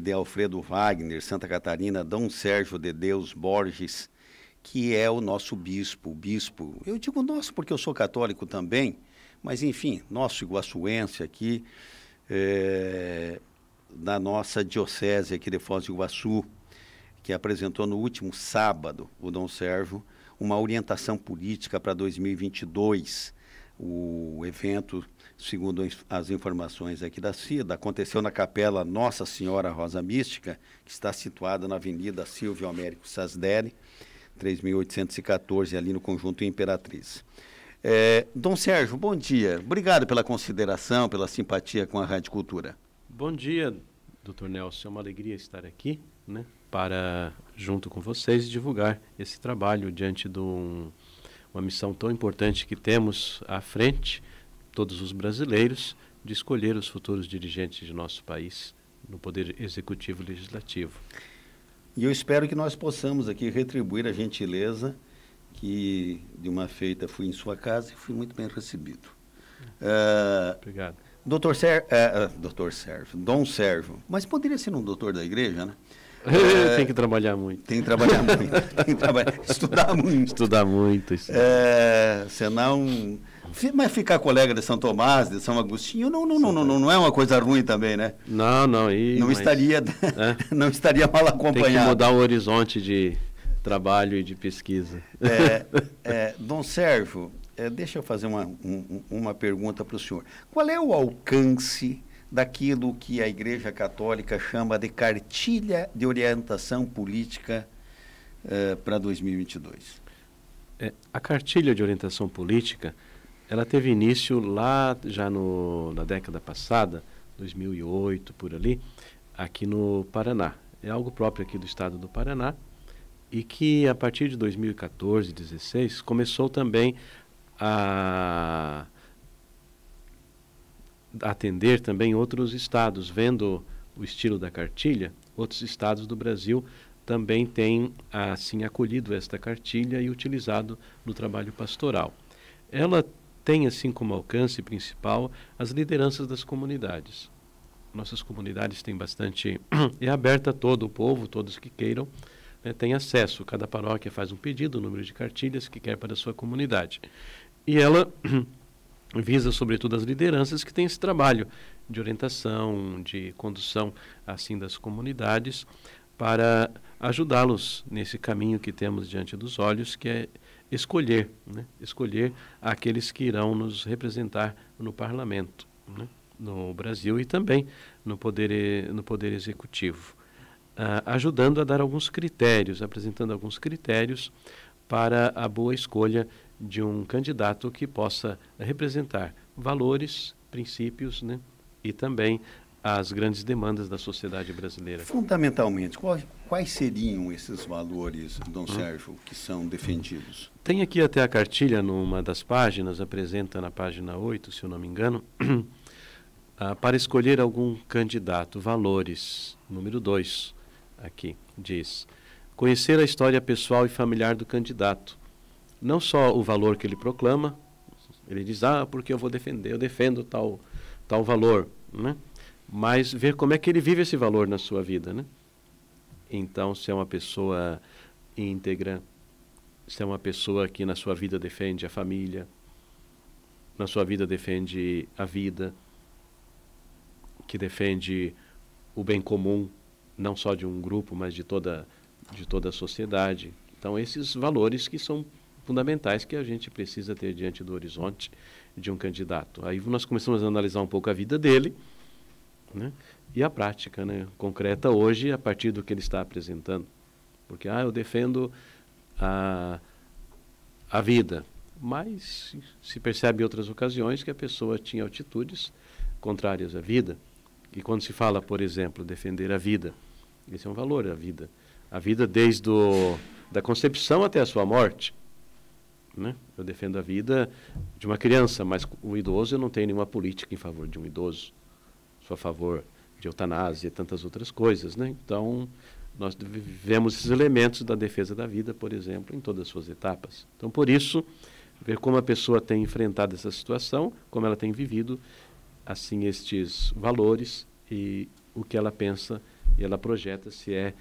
de Alfredo Wagner, Santa Catarina, Dom Sérgio de Deus Borges, que é o nosso bispo. Eu digo nosso porque eu sou católico também, mas enfim, nosso iguaçuense aqui, da nossa diocese aqui de Foz do Iguaçu, que apresentou no último sábado, o Dom Sérgio, uma orientação política para 2022. O evento, segundo as informações aqui da CIDA, aconteceu na Capela Nossa Senhora Rosa Mística, que está situada na Avenida Silvio Américo Sasderi, 3.814, ali no Conjunto Imperatriz. Dom Sérgio, bom dia. Obrigado pela consideração, pela simpatia com a Rádio Cultura. Bom dia, doutor Nelson. É uma alegria estar aqui, né, para, junto com vocês, divulgar esse trabalho diante de uma missão tão importante que temos à frente, todos os brasileiros, de escolher os futuros dirigentes de nosso país no Poder Executivo e Legislativo. E eu espero que nós possamos aqui retribuir a gentileza que, de uma feita, fui em sua casa e fui muito bem recebido. Obrigado. Dom Sérgio, mas poderia ser um doutor da igreja, né? Tem que trabalhar muito. Tem que trabalhar muito, estudar muito. Estudar muito. Senão... Mas ficar colega de São Tomás, de São Agostinho, não é uma coisa ruim também, né? Não. Não estaria mal acompanhado. Tem que mudar o horizonte de trabalho e de pesquisa. Dom Sérgio, deixa eu fazer uma pergunta para o senhor. Qual é o alcance daquilo que a Igreja Católica chama de cartilha de orientação política para 2022? A cartilha de orientação política, ela teve início lá já na década passada, 2008, por ali, aqui no Paraná. É algo próprio aqui do estado do Paraná e que a partir de 2014, 2016, começou também a atender também outros estados. Vendo o estilo da cartilha, outros estados do Brasil também têm assim acolhido esta cartilha e utilizado no trabalho pastoral. Ela tem assim como alcance principal as lideranças das comunidades. Nossas comunidades têm bastante... é aberta a todo o povo, todos que queiram, né, têm acesso. Cada paróquia faz um pedido, o número de cartilhas que quer para a sua comunidade. E ela visa, sobretudo, as lideranças que têm esse trabalho de orientação, de condução assim das comunidades, para ajudá-los nesse caminho que temos diante dos olhos, que é escolher aqueles que irão nos representar no parlamento, né, no Brasil e também no poder executivo, ajudando a dar alguns critérios, apresentando alguns critérios para a boa escolha de um candidato que possa representar valores, princípios, né, e também as grandes demandas da sociedade brasileira. Fundamentalmente, quais seriam esses valores, Dom Sérgio, que são defendidos? Tem aqui até a cartilha, numa das páginas, apresenta na página 8, se eu não me engano, para escolher algum candidato, valores. Número 2, aqui, diz: conhecer a história pessoal e familiar do candidato. Não só o valor que ele proclama, ele diz, porque eu defendo tal valor, né? Mas ver como é que ele vive esse valor na sua vida, né? Então, se é uma pessoa íntegra, se é uma pessoa que na sua vida defende a família, na sua vida defende a vida, que defende o bem comum, não só de um grupo, mas de toda a sociedade. Então, esses valores que são fundamentais que a gente precisa ter diante do horizonte de um candidato. Aí nós começamos a analisar um pouco a vida dele, né, e a prática, né, concreta hoje a partir do que ele está apresentando. Porque eu defendo a vida, mas se percebe em outras ocasiões que a pessoa tinha atitudes contrárias à vida. E quando se fala, por exemplo, defender a vida, esse é um valor, a vida desde da concepção até a sua morte, né? Eu defendo a vida de uma criança, mas o idoso, eu não tenho nenhuma política em favor de um idoso, sou a favor de eutanásia e tantas outras coisas, né? Então, nós vemos esses elementos da defesa da vida, por exemplo, em todas as suas etapas. Então, por isso, ver como a pessoa tem enfrentado essa situação, como ela tem vivido, assim, estes valores e o que ela pensa e ela projeta se é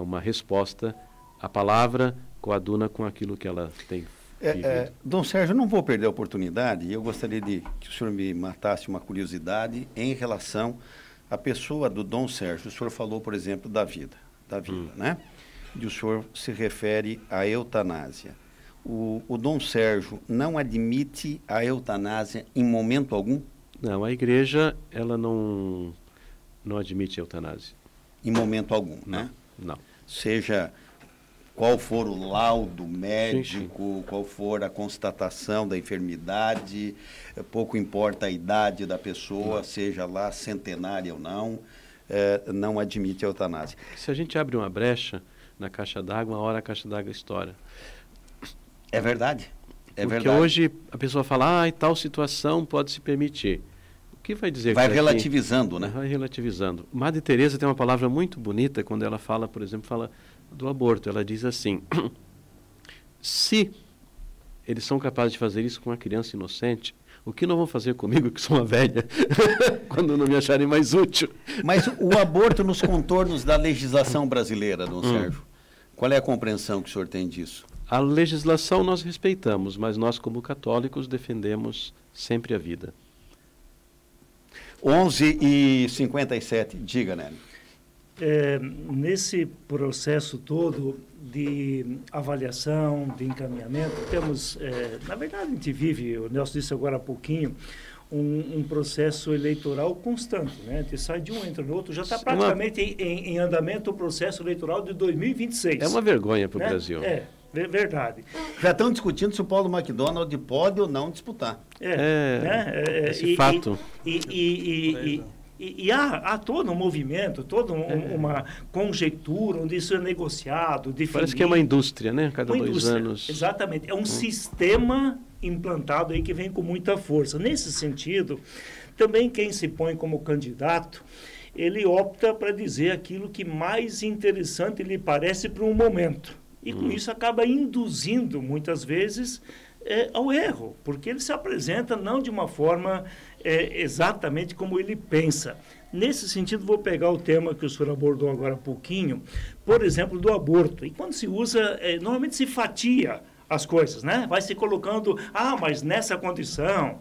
uma resposta, a palavra coaduna com aquilo que ela tem vivido. Dom Sérgio, eu não vou perder a oportunidade, eu gostaria que o senhor me matasse uma curiosidade em relação à pessoa do Dom Sérgio. O senhor falou, por exemplo, da vida, né? E o senhor se refere à eutanásia. O Dom Sérgio não admite a eutanásia em momento algum? Não, a igreja, ela não admite a eutanásia. Em momento algum, né? Não. Seja qual for o laudo médico, sim. Qual for a constatação da enfermidade, pouco importa a idade da pessoa, seja lá centenária ou não admite a eutanásia. Se a gente abre uma brecha na caixa d'água, uma hora a caixa d'água estoura. É verdade. Porque hoje a pessoa fala, tal situação pode se permitir. O que vai dizer? Vai relativizando, né? Vai relativizando. Madre Teresa tem uma palavra muito bonita quando ela fala, por exemplo, do aborto. Ela diz assim, se eles são capazes de fazer isso com uma criança inocente, o que não vão fazer comigo, que sou uma velha, quando não me acharem mais útil? Mas o aborto nos contornos da legislação brasileira, Dom Sérgio, qual é a compreensão que o senhor tem disso? A legislação nós respeitamos, mas nós, como católicos, defendemos sempre a vida. 11h57, diga, Nélio. Nesse processo todo de avaliação, de encaminhamento, temos, na verdade, a gente vive, o Nelson disse agora há pouquinho, um processo eleitoral constante, né? A gente sai de um, entra no outro, já está praticamente em andamento o processo eleitoral de 2026. É uma vergonha para o Brasil. Verdade. Já estão discutindo se o Paulo McDonald pode ou não disputar. Esse fato. E há todo um movimento, toda uma conjectura onde isso é negociado, definido. Parece que é uma indústria, né? Cada 2 anos. Exatamente. É um sistema implantado aí que vem com muita força. Nesse sentido, também quem se põe como candidato, ele opta para dizer aquilo que mais interessante lhe parece para um momento. E com isso acaba induzindo, muitas vezes, ao erro, porque ele se apresenta não de uma forma exatamente como ele pensa. Nesse sentido, vou pegar o tema que o senhor abordou agora há pouquinho, por exemplo, do aborto. E quando se usa, normalmente se fatia as coisas, né? Vai se colocando, mas nessa condição,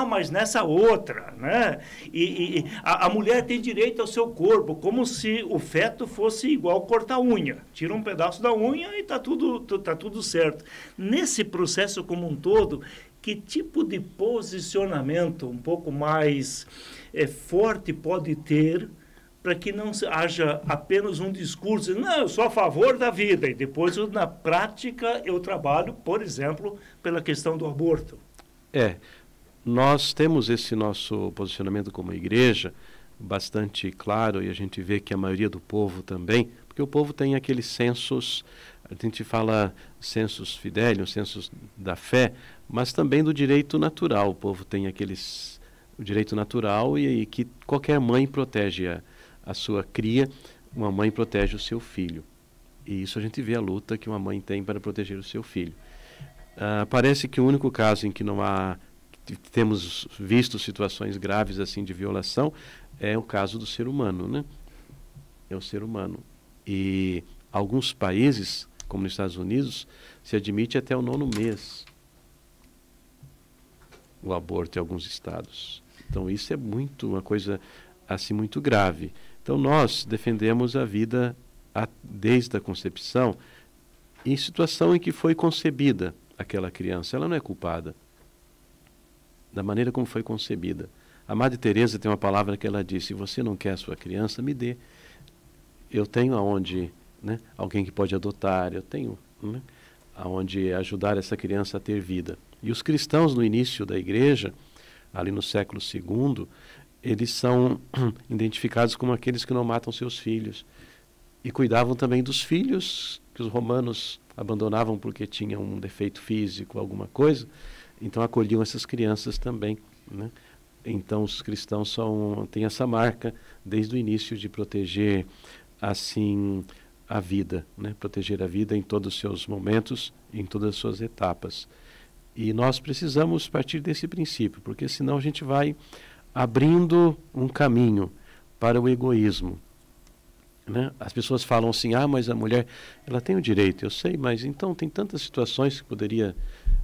mas nessa outra, né? E a mulher tem direito ao seu corpo, como se o feto fosse igual cortar unha. Tira um pedaço da unha e tá tudo certo. Nesse processo como um todo, que tipo de posicionamento um pouco mais forte pode ter para que não haja apenas um discurso, não, eu sou a favor da vida, e depois, na prática, eu trabalho, por exemplo, pela questão do aborto. Nós temos esse nosso posicionamento como igreja bastante claro, e a gente vê que a maioria do povo também, porque o povo tem aqueles censos, a gente fala census fidelium, census da fé, mas também do direito natural. O povo tem o direito natural e que qualquer mãe protege a sua cria, uma mãe protege o seu filho. E isso a gente vê a luta que uma mãe tem para proteger o seu filho. Parece que o único caso em que temos visto situações graves assim de violação é o caso do ser humano, né? É o ser humano. E alguns países, como nos Estados Unidos, se admite até o 9º mês o aborto em alguns estados. Então isso é uma coisa assim muito grave. Então nós defendemos a vida desde a concepção, em situação em que foi concebida aquela criança. Ela não é culpada da maneira como foi concebida. A Madre Teresa tem uma palavra que ela diz: se você não quer a sua criança, me dê. Eu tenho aonde, né, alguém que pode adotar, eu tenho, né, aonde ajudar essa criança a ter vida. E os cristãos no início da igreja, ali no século II, eles são identificados como aqueles que não matam seus filhos. E cuidavam também dos filhos que os romanos abandonavam porque tinham um defeito físico, alguma coisa. Então acolhiam essas crianças também, né? Então os cristãos têm essa marca desde o início de proteger assim a vida, né? Proteger a vida em todos os seus momentos, em todas as suas etapas. E nós precisamos partir desse princípio, porque senão a gente vai abrindo um caminho para o egoísmo. né? As pessoas falam assim, mas a mulher, ela tem o direito, eu sei, mas então tem tantas situações que poderia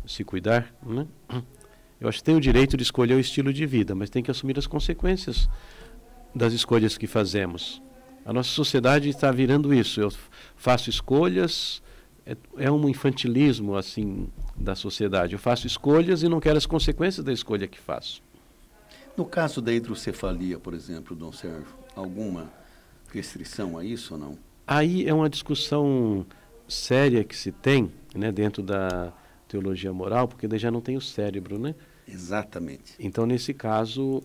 se cuidar, né? Eu acho que tem o direito de escolher o estilo de vida, mas tem que assumir as consequências das escolhas que fazemos. A nossa sociedade está virando isso, eu faço escolhas, é um infantilismo assim da sociedade, eu faço escolhas e não quero as consequências da escolha que faço. No caso da hidrocefalia, por exemplo, Dom Sérgio, alguma restrição a isso ou não? Aí é uma discussão séria que se tem, né, dentro da teologia moral, porque daí já não tem o cérebro, né? Exatamente. Então, nesse caso,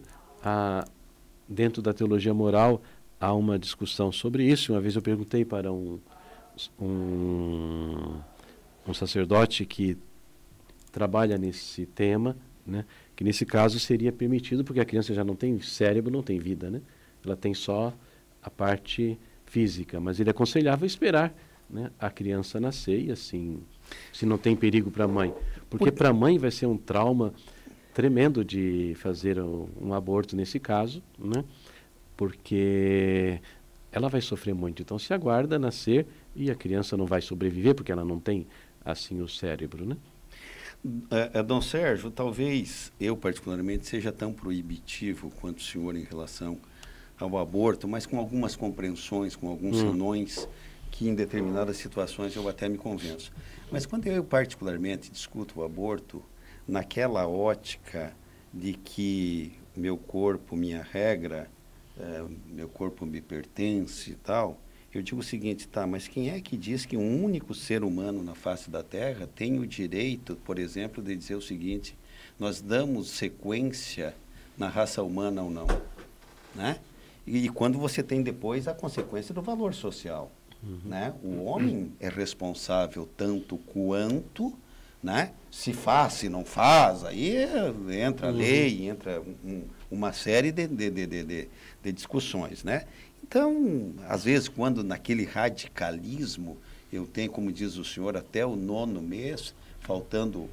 dentro da teologia moral, há uma discussão sobre isso. Uma vez eu perguntei para um sacerdote que trabalha nesse tema, né, que nesse caso seria permitido, porque a criança já não tem cérebro, não tem vida, né? Ela tem só a parte física, mas ele aconselhava esperar, né, a criança nascer e assim, se não tem perigo para a mãe. Porque para a mãe vai ser um trauma tremendo de fazer um aborto nesse caso, né? Porque ela vai sofrer muito. Então se aguarda nascer e a criança não vai sobreviver porque ela não tem assim o cérebro, né? Dom Sérgio, talvez eu particularmente seja tão proibitivo quanto o senhor em relação ao aborto, mas com algumas compreensões, com alguns senões que em determinadas situações eu até me convenço. Mas quando eu particularmente discuto o aborto, naquela ótica de que meu corpo, minha regra, meu corpo me pertence e tal, eu digo o seguinte, mas quem é que diz que um único ser humano na face da Terra tem o direito, por exemplo, de dizer o seguinte, nós damos sequência na raça humana ou não, né? E quando você tem depois a consequência do valor social, né? O homem é responsável tanto quanto, né? Se faz, se não faz, aí entra a lei, entra uma série de discussões, né? Então, às vezes, quando naquele radicalismo, eu tenho, como diz o senhor, até o 9º mês, faltando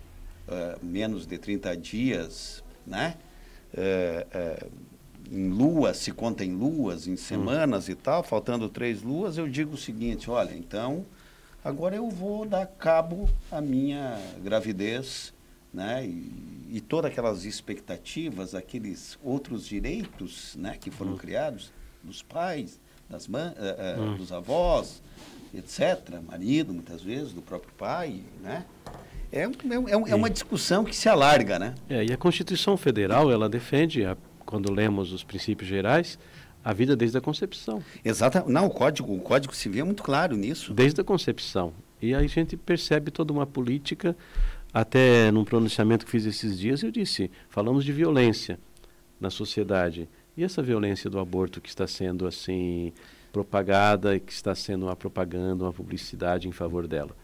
menos de 30 dias, né? Em luas, se conta em luas, em semanas e tal, faltando 3 luas, eu digo o seguinte, olha, então, agora eu vou dar cabo à minha gravidez, né? E todas aquelas expectativas, aqueles outros direitos, né, que foram criados, dos pais, das dos avós, etc., marido, muitas vezes, do próprio pai, né? É uma discussão que se alarga, né? E a Constituição Federal, ela defende, quando lemos os princípios gerais, a vida desde a concepção. Exato. Não, o Código Civil é muito claro nisso. Desde a concepção. E aí a gente percebe toda uma política, até num pronunciamento que fiz esses dias, eu disse, falamos de violência na sociedade. E essa violência do aborto que está sendo assim propagada e que está sendo uma propaganda, uma publicidade em favor dela.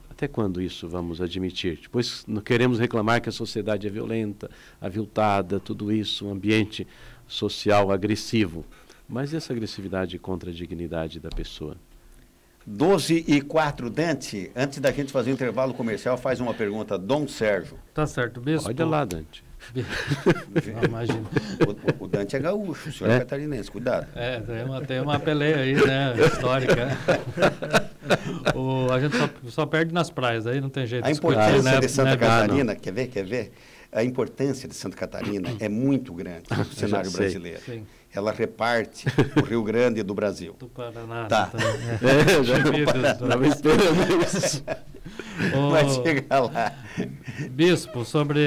Até quando isso vamos admitir? Depois não queremos reclamar que a sociedade é violenta, aviltada, tudo isso, um ambiente social agressivo. Mas essa agressividade contra a dignidade da pessoa? 12h04, Dante, antes da gente fazer o intervalo comercial, faz uma pergunta, Dom Sérgio. Tá certo, bispo. Olha lá, Dante. Imagina. O Dante é gaúcho, o senhor é catarinense, cuidado. Tem uma peleia aí, né, histórica. A gente só perde nas praias, aí não tem jeito. A importância de Santa Catarina, quer ver? A importância de Santa Catarina é muito grande no cenário brasileiro. Sim. Ela reparte o Rio Grande do Brasil. Do Paraná. Tá. Estava esperando isso. Vai chegar lá. Bispo, sobre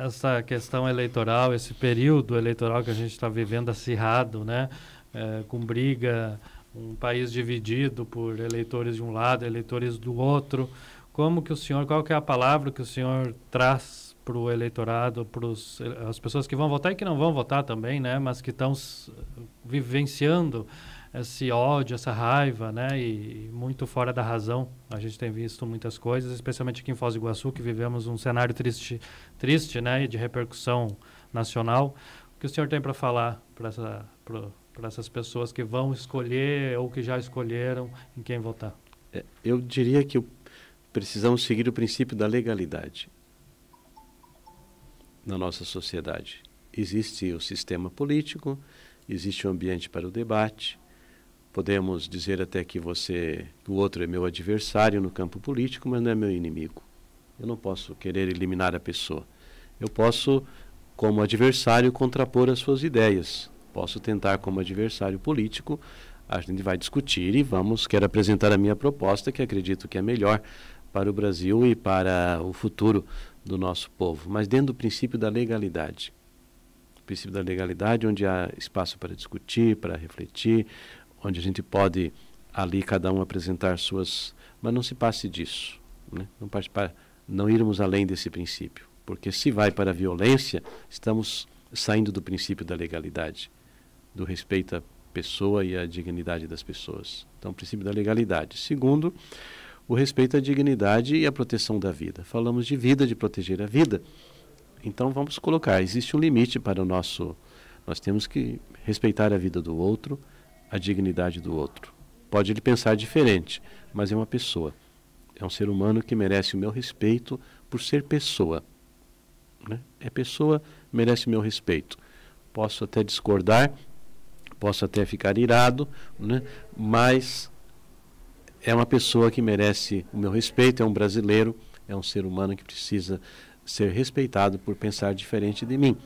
essa questão eleitoral, esse período eleitoral que a gente está vivendo acirrado, né? Com briga, um país dividido por eleitores de um lado, eleitores do outro. Qual que é a palavra que o senhor traz para o eleitorado, para as pessoas que vão votar e que não vão votar também, né? Mas que estão vivenciando esse ódio, essa raiva, né? E muito fora da razão. A gente tem visto muitas coisas, especialmente aqui em Foz do Iguaçu, que vivemos um cenário triste, né? E de repercussão nacional. O que o senhor tem para falar para essas pessoas que vão escolher ou que já escolheram em quem votar? Eu diria que precisamos seguir o princípio da legalidade na nossa sociedade. Existe o sistema político, existe o ambiente para o debate, Podemos dizer até que o outro é meu adversário no campo político, mas não é meu inimigo. Eu não posso querer eliminar a pessoa. Eu posso, como adversário, contrapor as suas ideias. Posso tentar, como adversário político, a gente vai discutir e quero apresentar a minha proposta, que acredito que é melhor para o Brasil e para o futuro do nosso povo, mas dentro do princípio da legalidade. O princípio da legalidade, onde há espaço para discutir, para refletir, onde a gente pode ali cada um apresentar suas... Mas não se passe disso, né? Não irmos além desse princípio, porque se vai para a violência, estamos saindo do princípio da legalidade, do respeito à pessoa e à dignidade das pessoas. Então, o princípio da legalidade. Segundo, o respeito à dignidade e à proteção da vida. Falamos de vida, de proteger a vida. Então, vamos colocar, existe um limite para o nosso... Nós temos que respeitar a vida do outro, a dignidade do outro. Pode ele pensar diferente, mas é uma pessoa. É um ser humano que merece o meu respeito por ser pessoa, né? É pessoa, merece o meu respeito. Posso até discordar, posso até ficar irado, né? Mas é uma pessoa que merece o meu respeito, é um brasileiro, é um ser humano que precisa ser respeitado por pensar diferente de mim.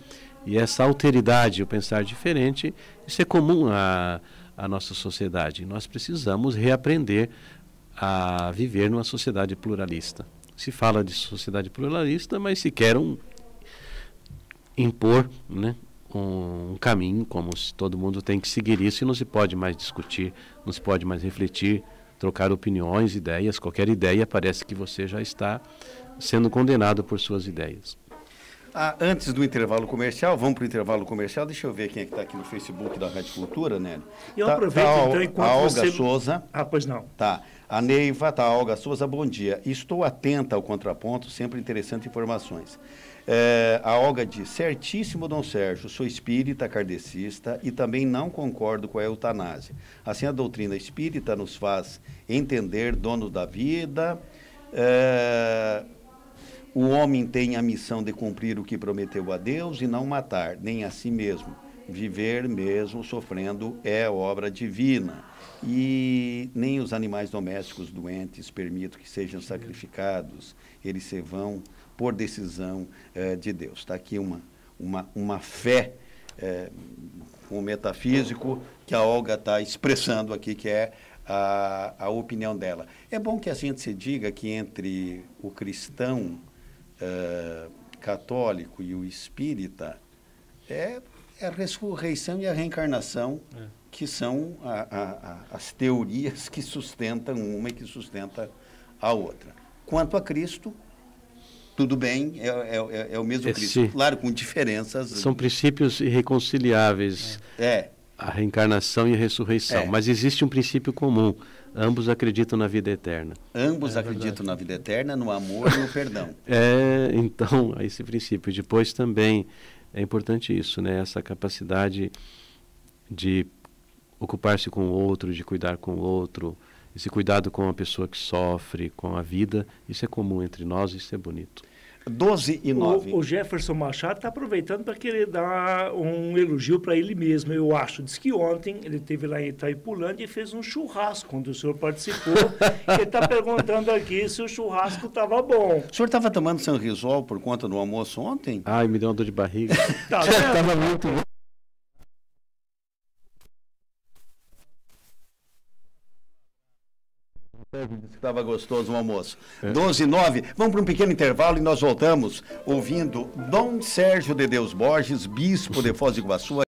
E essa alteridade, o pensar diferente, isso é comum à nossa sociedade. Nós precisamos reaprender a viver numa sociedade pluralista. Se fala de sociedade pluralista, mas se quer impor, né, um caminho, como se todo mundo tem que seguir isso, e não se pode mais discutir, não se pode mais refletir, trocar opiniões, ideias. Qualquer ideia parece que você já está sendo condenado por suas ideias. Antes do intervalo comercial, vamos para o intervalo comercial. Deixa eu ver quem é que está aqui no Facebook da Rádio Cultura, Nélio. Eu aproveito, então, enquanto a Olga você... Souza. Pois não. Tá. A Neiva, a Olga Souza, bom dia. Estou atenta ao contraponto, sempre interessantes informações. A Olga diz, certíssimo, Dom Sérgio, sou espírita, kardecista e também não concordo com a eutanásia. Assim, a doutrina espírita nos faz entender dono da vida... O homem tem a missão de cumprir o que prometeu a Deus e não matar, nem a si mesmo. Viver mesmo sofrendo é obra divina. E nem os animais domésticos doentes permito que sejam sacrificados. Eles se vão por decisão de Deus. Está aqui uma fé, um metafísico que a Olga está expressando aqui, que é a opinião dela. É bom que a gente se diga que entre o cristão católico e o espírita é a ressurreição e a reencarnação que são as teorias que sustentam uma e que sustenta a outra. Quanto a Cristo, tudo bem, é o mesmo Cristo, claro, com diferenças. São princípios irreconciliáveis. A reencarnação e a ressurreição. Mas existe um princípio comum. Ambos acreditam na vida eterna. Ambos acreditam na vida eterna, no amor e no perdão. Então, esse princípio. Depois também é importante isso, né? Essa capacidade de ocupar-se com o outro, de cuidar com o outro, esse cuidado com a pessoa que sofre, com a vida. Isso é comum entre nós, isso é bonito. 12:09. O Jefferson Machado está aproveitando para querer dar um elogio para ele mesmo, eu acho. Diz que ontem ele esteve lá em Itaipulândia e fez um churrasco, quando o senhor participou. Ele está perguntando aqui se o churrasco estava bom. O senhor estava tomando Sanrisol por conta do almoço ontem? Ai, me deu uma dor de barriga. Estava muito bom. Disse que estava gostoso o almoço. 12:09. Vamos para um pequeno intervalo e nós voltamos ouvindo Dom Sérgio de Deus Borges, bispo de Foz do Iguaçu.